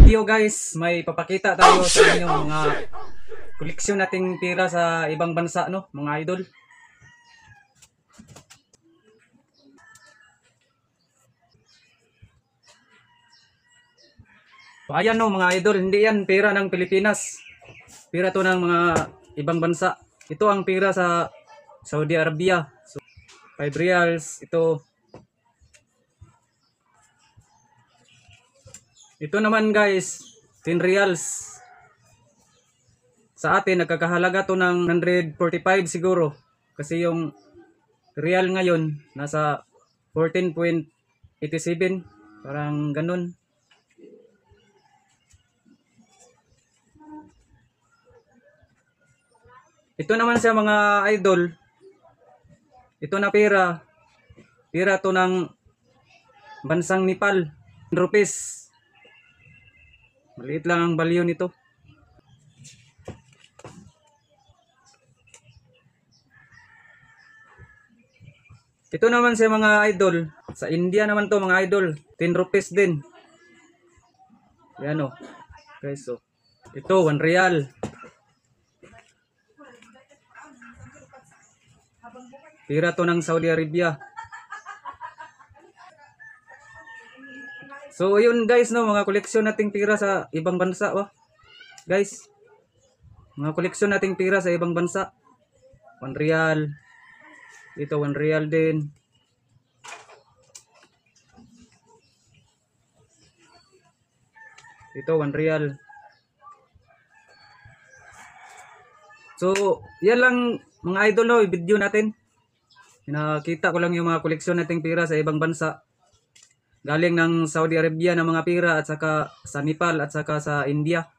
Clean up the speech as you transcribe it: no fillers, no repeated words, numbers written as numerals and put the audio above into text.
video guys, may papakita tayo sa inyo mga koleksyon nating pira sa ibang bansa, no, mga idol. So, ayan no mga idol, hindi yan pira ng Pilipinas. Pira to ng mga ibang bansa. Ito ang pira sa Saudi Arabia. So, 5 reals ito. Ito naman guys, 10 reals. Sa atin, nagkakahalaga to ng 145 siguro. Kasi yung real ngayon, nasa 14.87. Parang ganun. Ito naman sa mga idol. Ito na pera. Pera to ng bansang Nepal. Rupees. Maliit lang ang value nito. Ito naman sa mga idol. Sa India naman to mga idol. 10 rupees din. Yan o. Okay, so. Ito, 1 real. Pira to ng Saudi Arabia. So, yun guys, no, mga koleksyon nating pira sa ibang bansa, oh. Guys, mga koleksyon nating pira sa ibang bansa. 1 real. Ito, 1 real din. Ito, 1 real. So, yan lang mga idol, no, i-video natin. Nakita ko lang yung mga koleksyon nating pira sa ibang bansa. Galing ng Saudi Arabia ng mga pira at saka sa Nepal at saka sa India.